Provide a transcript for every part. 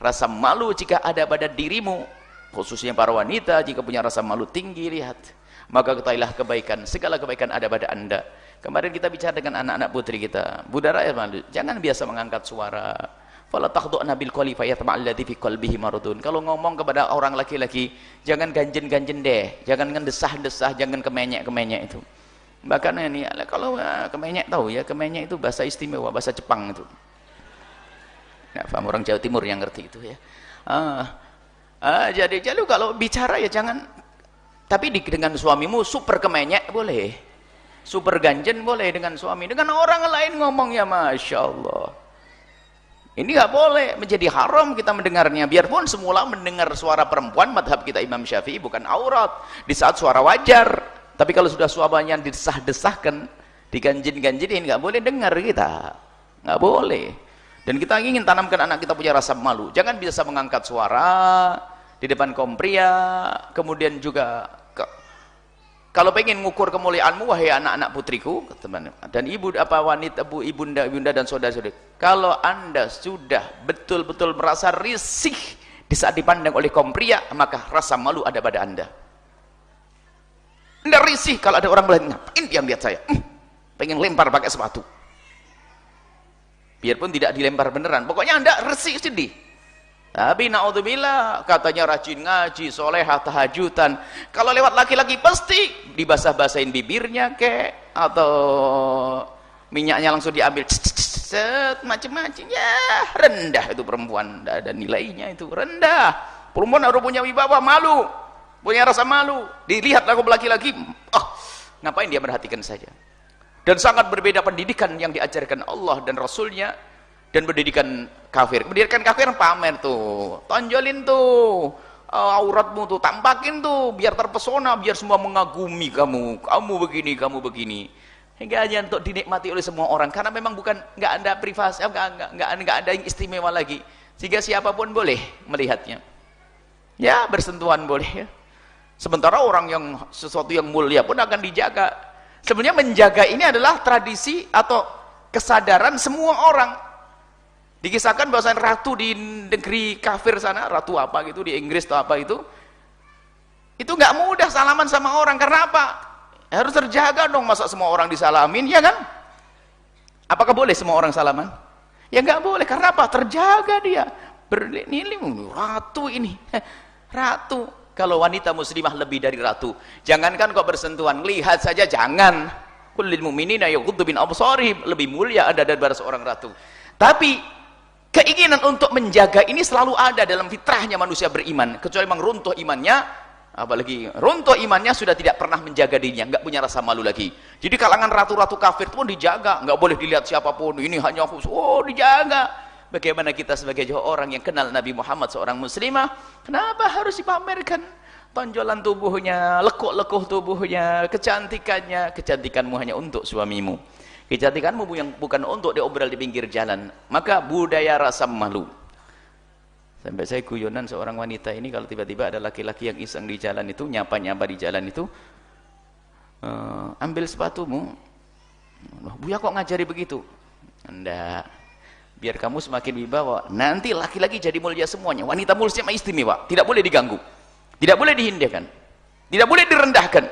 rasa malu jika ada pada dirimu, khususnya para wanita jika punya rasa malu tinggi, lihat, maka ketahuilah kebaikan, segala kebaikan ada pada anda. Kemarin kita bicara dengan anak-anak putri kita, Bunda Raya malu, jangan biasa mengangkat suara. Fala takhdu'na bil qawli fayatma'alladzi fi qalbihi maradun. Kalau ngomong kepada orang laki-laki, jangan ganjen-ganjen deh, jangan ngendesah-desah, jangan kemenyek-kemenyek itu. Bahkan ini kalau kemenyek, tahu ya, kemenyek itu bahasa istimewa, bahasa Jepang itu. Nah, paham orang Jawa Timur yang ngerti itu ya. Jadi kalau bicara ya jangan, tapi dengan suamimu super kemenyek boleh, super ganjen boleh dengan suami, dengan orang lain ngomong ya Masya Allah. Ini nggak boleh, menjadi haram kita mendengarnya. Biarpun semula mendengar suara perempuan, madhab kita Imam Syafi'i bukan aurat di saat suara wajar. Tapi kalau sudah suaminya disah-desahkan, diganjin-ganjinin, nggak boleh dengar kita, nggak boleh. Dan kita ingin tanamkan anak kita punya rasa malu. Jangan biasa mengangkat suara di depan kaum pria. Kemudian juga kalau pengen ngukur kemuliaanmu, wahai anak-anak putriku, teman, dan ibu apa wanita, ibunda dan saudara-saudari, kalau anda sudah betul-betul merasa risih di saat dipandang oleh kaum pria, maka rasa malu ada pada anda. Anda risih kalau ada orang lain, ngapain dia lihat saya, pengen lempar pakai sepatu, biarpun tidak dilempar beneran, pokoknya anda risih, sedih. Tapi naudzubillah, katanya rajin ngaji, solehah, tahajudan, kalau lewat laki-laki pasti dibasah-basahin bibirnya kek, atau minyaknya langsung diambil, macam-macam ya. Rendah itu perempuan, tidak ada nilainya, itu rendah. Perempuan harus punya wibawa, malu, punya rasa malu. Dilihat lagu laki-laki, ngapain dia merhatikan saja. Dan sangat berbeda pendidikan yang diajarkan Allah dan Rasulnya dan pendidikan kafir. Pendidikan kafir pamer tuh, tonjolin tuh auratmu tuh, tampakin tuh, biar terpesona, biar semua mengagumi kamu begini, hingga hanya untuk dinikmati oleh semua orang, karena memang bukan, nggak ada privasi, nggak ada yang istimewa lagi, sehingga siapapun boleh melihatnya ya, bersentuhan boleh ya. Sementara orang yang sesuatu yang mulia pun akan dijaga. Sebenarnya menjaga ini adalah tradisi atau kesadaran semua orang. Dikisahkan bahwa ratu di negeri kafir sana, ratu apa gitu di Inggris atau apa itu nggak mudah salaman sama orang. Karena apa? Harus terjaga dong, masa semua orang disalamin, ya kan? Apakah boleh semua orang salaman? Ya nggak boleh. Karena apa? Terjaga dia. Ratu ini, ratu. Kalau wanita muslimah lebih dari ratu. Jangankan kok bersentuhan, lihat saja jangan. Kullil mu'minina yaghuddu min absarihim, lebih mulia ada daripada seorang ratu. Tapi keinginan untuk menjaga ini selalu ada dalam fitrahnya manusia beriman, kecuali memang runtuh imannya, apalagi runtuh imannya sudah tidak pernah menjaga dirinya, nggak punya rasa malu lagi. Jadi kalangan ratu-ratu kafir pun dijaga, nggak boleh dilihat siapapun, ini hanya khusus, dijaga. Bagaimana kita sebagai orang yang kenal Nabi Muhammad, seorang muslimah, kenapa harus dipamerkan tonjolan tubuhnya, lekuk-lekuk tubuhnya, kecantikannya? Kecantikanmu hanya untuk suamimu, kecantikanmu yang bukan untuk diobral di pinggir jalan. Maka budaya rasa malu. Sampai saya guyonan seorang wanita ini, kalau tiba-tiba ada laki-laki yang iseng di jalan itu, nyapa-nyapa di jalan itu, ambil sepatumu. Buya kok ngajari begitu? Enggak, biar kamu semakin wibawa. Nanti laki-laki jadi mulia semuanya, wanita mulia istimewa, tidak boleh diganggu, tidak boleh dihindarkan, tidak boleh direndahkan.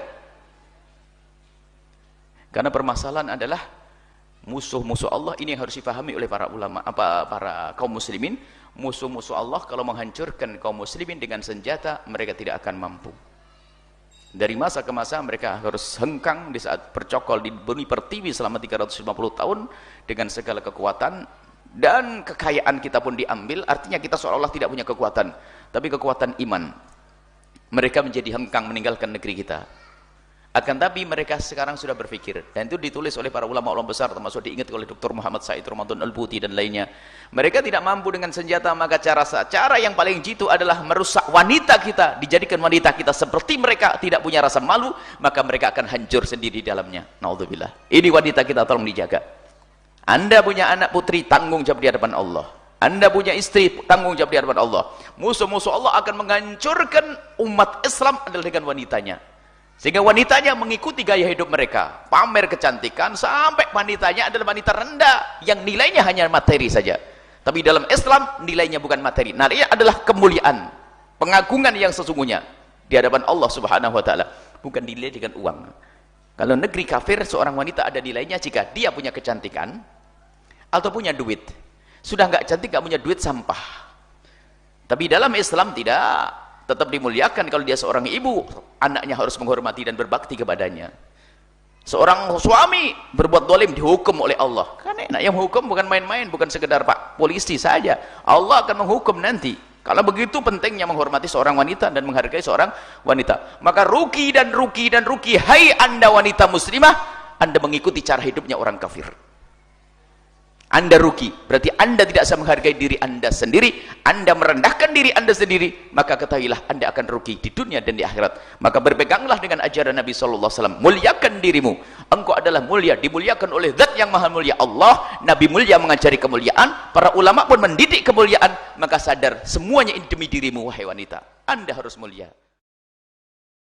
Karena permasalahan adalah musuh-musuh Allah ini yang harus dipahami oleh para ulama, para kaum muslimin. Musuh-musuh Allah kalau menghancurkan kaum muslimin dengan senjata, mereka tidak akan mampu. Dari masa ke masa mereka harus hengkang di saat bercokol di bumi pertiwi selama 350 tahun dengan segala kekuatan, dan kekayaan kita pun diambil. Artinya kita seolah-olah tidak punya kekuatan, tapi kekuatan iman. Mereka menjadi hengkang meninggalkan negeri kita. Akan tapi mereka sekarang sudah berpikir, dan itu ditulis oleh para ulama-ulama besar, termasuk diingat oleh Dr. Muhammad Said Ramadan Al-Buti dan lainnya. Mereka tidak mampu dengan senjata, maka cara yang paling jitu adalah merusak wanita kita, dijadikan wanita kita seperti mereka, tidak punya rasa malu, maka mereka akan hancur sendiri di dalamnya. Naudzubillah. Ini wanita kita tolong dijaga. Anda punya anak putri, tanggung jawab di hadapan Allah. Anda punya istri, tanggung jawab di hadapan Allah. Musuh-musuh Allah akan menghancurkan umat Islam adalah dengan wanitanya. Sehingga wanitanya mengikuti gaya hidup mereka, pamer kecantikan, sampai wanitanya adalah wanita rendah yang nilainya hanya materi saja. Tapi dalam Islam nilainya bukan materi. Nilainya adalah kemuliaan, pengagungan yang sesungguhnya di hadapan Allah Subhanahu wa taala, bukan dinilai dengan uang. Kalau negeri kafir, seorang wanita ada nilainya jika dia punya kecantikan atau punya duit. Sudah nggak cantik, nggak punya duit, sampah. Tapi dalam Islam tidak, tetap dimuliakan. Kalau dia seorang ibu, anaknya harus menghormati dan berbakti kepadanya. Seorang suami berbuat dolim dihukum oleh Allah. Karena enak yang menghukum bukan main-main, bukan sekedar Pak polisi saja. Allah akan menghukum nanti. Kalau begitu pentingnya menghormati seorang wanita dan menghargai seorang wanita. Maka rugi dan rugi dan rugi. Hai Anda wanita muslimah, Anda mengikuti cara hidupnya orang kafir. Anda rugi, berarti Anda tidak bisa menghargai diri Anda sendiri, Anda merendahkan diri Anda sendiri, maka ketahuilah Anda akan rugi di dunia dan di akhirat. Maka berpeganglah dengan ajaran Nabi SAW, muliakan dirimu, engkau adalah mulia, dimuliakan oleh Zat yang maha mulia Allah. Nabi mulia mengajari kemuliaan, para ulama pun mendidik kemuliaan. Maka sadar semuanya ini demi dirimu, wahai wanita, Anda harus mulia.